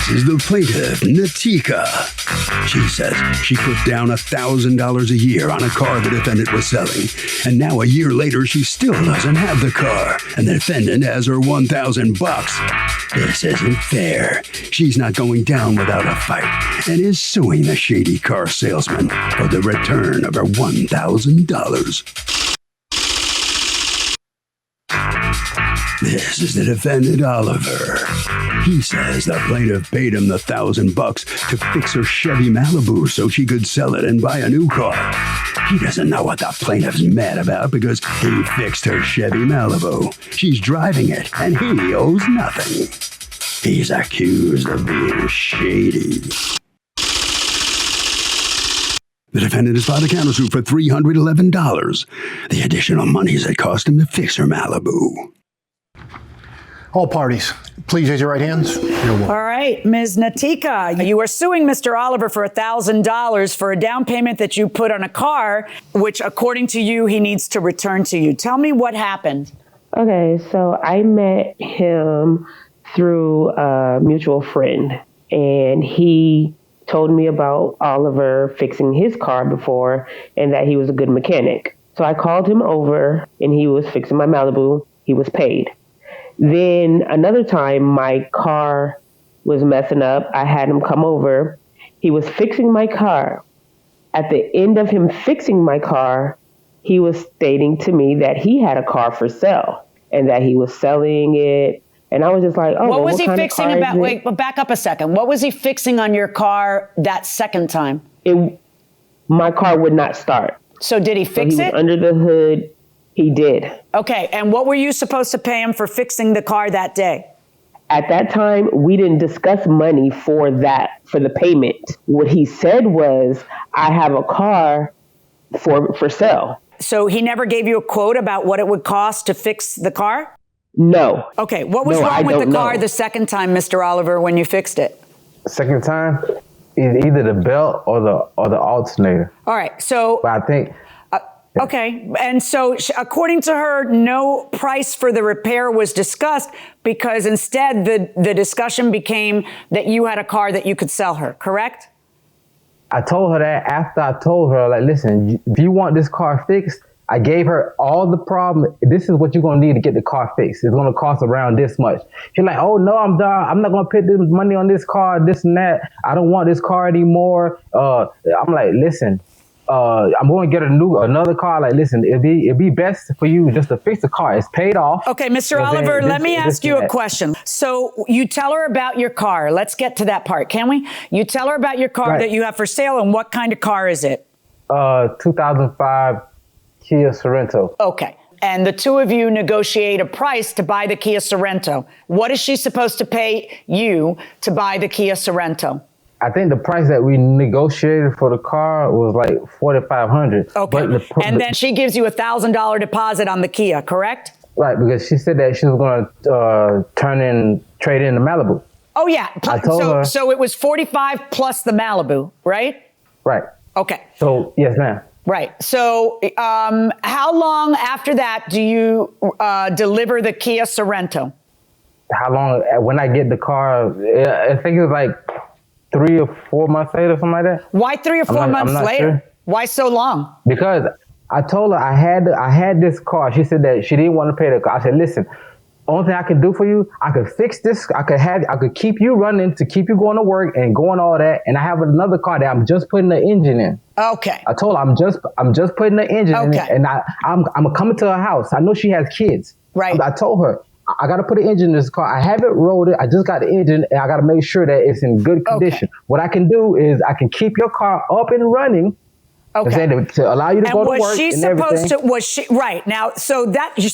This is the plaintiff, Natika. She says she put down $1,000 a year on a car the defendant was selling, and now a year later she still doesn't have the car, and the defendant has her $1,000. This isn't fair. She's not going down without a fight, and is suing the shady car salesman for the return of her $1,000. This is the defendant, Oliver. He says the plaintiff paid him the $1,000 to fix her Chevy Malibu so she could sell it and buy a new car. He doesn't know what the plaintiff's mad about because he fixed her Chevy Malibu. She's driving it, and he owes nothing. He's accused of being shady. The defendant has filed a countersuit for $311. The additional monies it cost him to fix her Malibu. All parties, please raise your right hands. All right, Ms. Natika, you are suing Mr. Oliver for $1,000 for a down payment that you put on a car, which, according to you, he needs to return to you. Tell me what happened. Okay, so I met him through a mutual friend, and he told me about Oliver fixing his car before and that he was a good mechanic. So I called him over, and he was fixing my Malibu. He was paid. Then another time, my car was messing up. I had him come over. He was fixing my car. At the end of him fixing my car, he was stating to me that he had a car for sale and that he was selling it. And I was just like, oh, what was he kind fixing of car about? Wait, but back up a second. What was he fixing on your car that second time? My car would not start. So did he fix he it? Was under the hood. He did. Okay, and what were you supposed to pay him for fixing the car that day? At that time, we didn't discuss money for the payment. What he said was, I have a car for sale. So he never gave you a quote about what it would cost to fix the car? No. Okay, what was wrong with the car the second time, Mr. Oliver, when you fixed it? Second time, either the belt or the alternator. All right, so... But I think... Okay, and so according to her, no price for the repair was discussed because instead the discussion became that you had a car that you could sell her, correct? I told her that after I told her, like, listen, if you want this car fixed, I gave her all the problem. This is what you're going to need to get the car fixed. It's going to cost around this much. She's like, oh, no, I'm done. I'm not going to put this money on this car, this and that. I don't want this car anymore. I'm like, listen. I'm going to get another car. Like, listen, it'd be best for you just to fix the car. It's paid off. Okay, Mr. Oliver, let me ask you a question. So you tell her about your car. Let's get to that part, can we? You tell her about your car that you have for sale, and what kind of car is it? 2005 Kia Sorento. Okay. And the two of you negotiate a price to buy the Kia Sorento. What is she supposed to pay you to buy the Kia Sorento? I think the price that we negotiated for the car was like $4,500. Okay, and then she gives you $1,000 deposit on the Kia, correct? Right, because she said that she was going to trade in the Malibu. Oh yeah, I told her. So it was $45,000 plus the Malibu, right? Right. Okay. So yes, ma'am. Right. So how long after that do you deliver the Kia Sorento? How long? When I get the car, I think it's like 3 or 4 months later, something like that. Why 3 or 4 months later? Sure. Why so long? Because I told her I had this car. She said that she didn't want to pay the car. I said, listen, only thing I could do for you, I could fix this. I could keep you running to keep you going to work and going all that. And I have another car that I'm just putting the engine in. Okay. I told her I'm just putting the engine in, and I'm coming to her house. I know she has kids. Right. I told her, I got to put an engine in this car. I haven't rolled it. I just got the engine, and I got to make sure that it's in good condition. Okay. What I can do is I can keep your car up and running. Okay. To allow you to go to work. Was she supposed to? Was she right now? So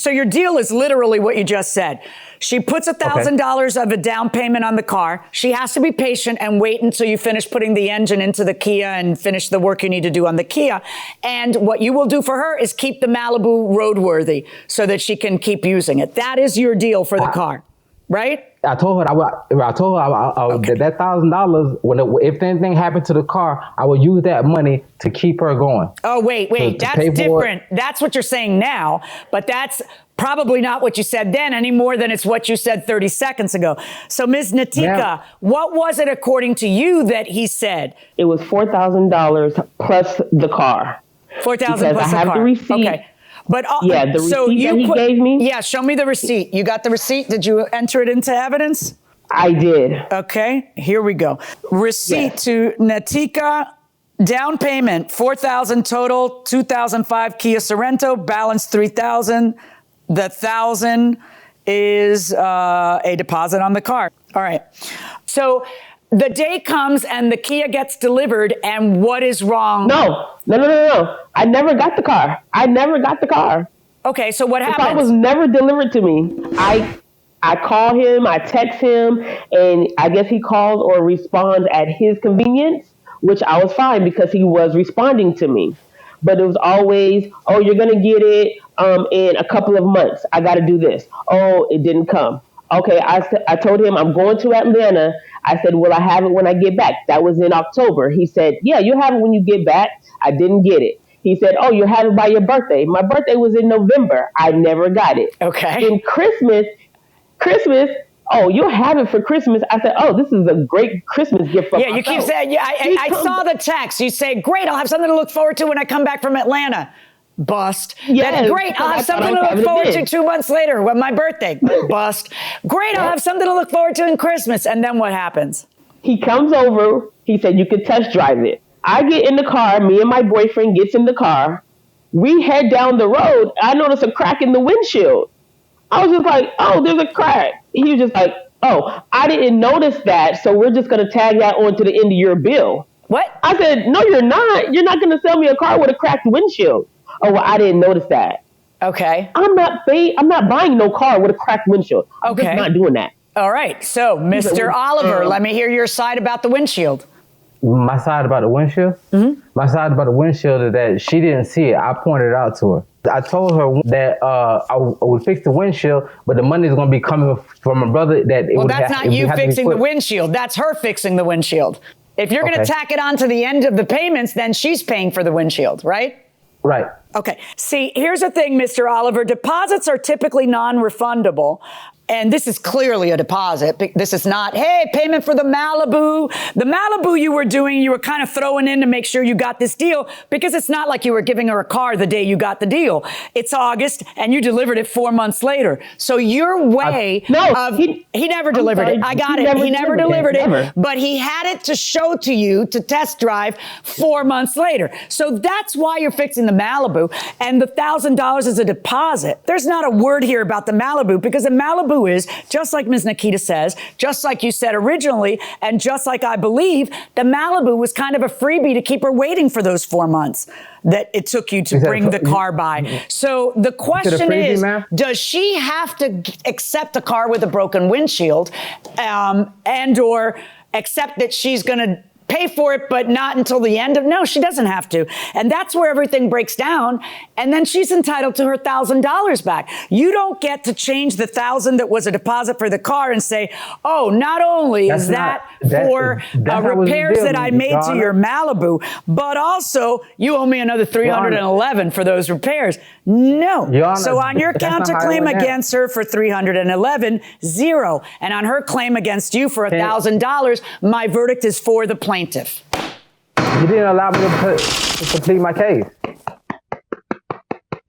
your deal is literally what you just said. She puts $1,000 of a down payment on the car. She has to be patient and wait until you finish putting the engine into the Kia and finish the work you need to do on the Kia. And what you will do for her is keep the Malibu roadworthy so that she can keep using it. That is your deal for the car, right? I told her that $1,000, if anything happened to the car, I would use that money to keep her going. Oh, wait, that's different. That's what you're saying now, but that's probably not what you said then any more than it's what you said 30 seconds ago. So, Ms. Natika, what was it according to you that he said? It was $4,000 plus the car. 4,000 plus I the have car. the receipt. Okay. But the receipt that he gave me. Yeah, show me the receipt. You got the receipt? Did you enter it into evidence? I did. Okay, here we go. Receipt to Natika. Down payment, $4,000 total, 2005 Kia Sorento, balance $3,000. The $1,000 is a deposit on the car. All right. So the day comes and the Kia gets delivered, and what is wrong? No. I never got the car. Okay, so what happened? The car was never delivered to me. I call him, I text him, and I guess he calls or responds at his convenience, which I was fine because he was responding to me. But it was always, oh, you're going to get it in a couple of months. I got to do this. Oh, it didn't come. Okay, I told him I'm going to Atlanta. I said, will I have it when I get back? That was in October. He said, yeah, you'll have it when you get back. I didn't get it. He said, oh, you'll have it by your birthday. My birthday was in November. I never got it. Okay. In Christmas, oh, you'll have it for Christmas. I said, oh, this is a great Christmas gift for myself. You keep saying, I saw the text. You say, great, I'll have something to look forward to when I come back from Atlanta. Bust. Yes, That's great, I'll have something to look forward to 2 months later when my birthday. Bust. Great, I'll have something to look forward to in Christmas. And then what happens? He comes over. He said, you can test drive it. I get in the car. Me and my boyfriend gets in the car. We head down the road. I notice a crack in the windshield. I was just like, oh, there's a crack. He was just like, oh, I didn't notice that, so we're just going to tag that on to the end of your bill. What? I said, no, you're not. You're not going to sell me a car with a cracked windshield. Oh, well, I didn't notice that. Okay. I'm not buying no car with a cracked windshield. I'm just not doing that. All right. So, Mr. Oliver, let me hear your side about the windshield. My side about the windshield? Mm-hmm. My side about the windshield is that she didn't see it. I pointed it out to her. I told her that I would fix the windshield, but the money is going to be coming from my brother. That's not you fixing the windshield. That's her fixing the windshield. If you're going to tack it on to the end of the payments, then she's paying for the windshield, right? Right. Okay. See, here's the thing, Mr. Oliver. Deposits are typically non-refundable. And this is clearly a deposit. This is not, hey, payment for the Malibu. The Malibu you were doing, you were kind of throwing in to make sure you got this deal, because it's not like you were giving her a car the day you got the deal. It's August and you delivered it 4 months later. So your way he never delivered it. I got it. He never delivered it, but he had it to show to you to test drive 4 months later. So that's why you're fixing the Malibu. And the $1,000 is a deposit. There's not a word here about the Malibu, because the Malibu is, just like Ms. Nikita says, just like you said originally, and just like I believe, the Malibu was kind of a freebie to keep her waiting for those 4 months that it took you to bring the car by. So the question is, does she have to accept a car with a broken windshield and or accept that she's going to pay for it, but not until the end of, no, she doesn't have to. And that's where everything breaks down. And then she's entitled to her $1,000 back. You don't get to change the $1,000 that was a deposit for the car and say, oh, not only is that for repairs that I made to your Malibu, but also you owe me another $311 for those repairs. No. So on your counterclaim against her for $311, zero. And on her claim against you for $1,000, my verdict is for the plaintiff. You didn't allow me to complete my case.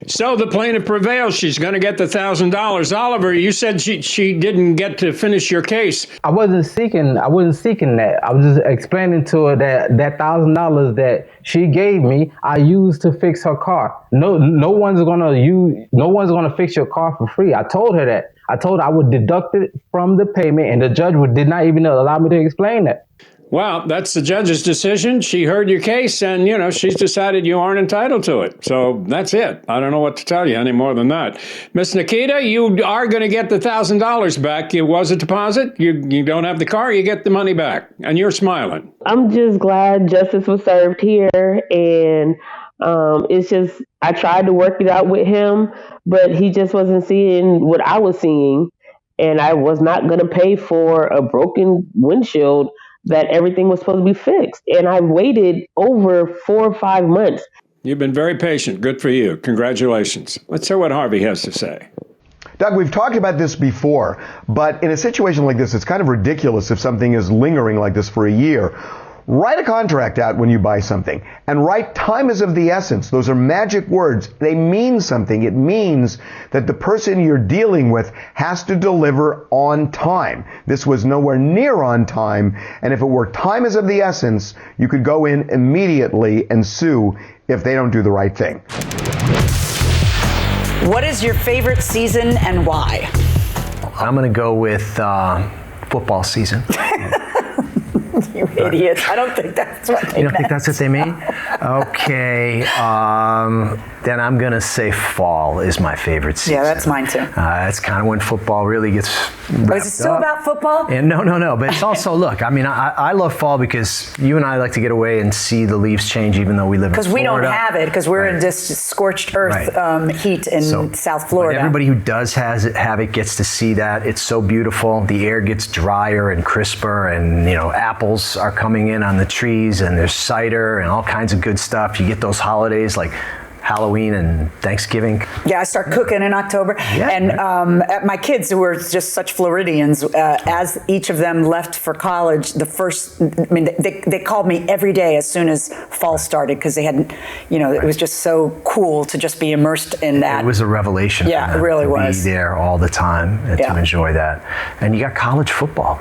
So the plaintiff prevails. She's going to get the $1,000. Oliver, you said she didn't get to finish your case. I wasn't seeking that. I was just explaining to her that $1,000 that she gave me, I used to fix her car. No one's gonna fix your car for free. I told her that. I told her I would deduct it from the payment, and the judge did not even allow me to explain that. Well, that's the judge's decision. She heard your case, and, she's decided you aren't entitled to it. So that's it. I don't know what to tell you any more than that. Miss Nikita, you are going to get the $1,000 back. It was a deposit. You don't have the car, you get the money back. And you're smiling. I'm just glad justice was served here. And it's just, I tried to work it out with him, but he just wasn't seeing what I was seeing. And I was not going to pay for a broken windshield that everything was supposed to be fixed. And I waited over 4 or 5 months. You've been very patient. Good for you. Congratulations. Let's hear what Harvey has to say. Doug, we've talked about this before, but in a situation like this, it's kind of ridiculous if something is lingering like this for a year. Write a contract out when you buy something, and write time is of the essence. Those are magic words. They mean something. It means that the person you're dealing with has to deliver on time. This was nowhere near on time, and if it were time is of the essence, you could go in immediately and sue if they don't do the right thing. What is your favorite season and why? I'm going to go with football season. You idiot. I don't think that's what they You don't think that's what they mean? Okay. Then I'm going to say fall is my favorite season. Yeah, that's mine too. That's kind of when football really gets wrapped Is it still up. about football? And no. But it's also, look, I mean, I love fall because you and I like to get away and see the leaves change even though we live in Florida. Because we don't have it, because we're in this scorched earth heat in South Florida. Everybody who does have it gets to see that. It's so beautiful. The air gets drier and crisper, and apples are coming in on the trees, and there's cider and all kinds of good stuff. You get those holidays like Halloween and Thanksgiving. Yeah, I start cooking in October. Yeah, and my kids, who were just such Floridians, as each of them left for college, they called me every day as soon as fall started, because they hadn't, it was just so cool to just be immersed in that. It was a revelation. Yeah, for them it really to was. be there all the time and Yeah. to enjoy that. And you got college football.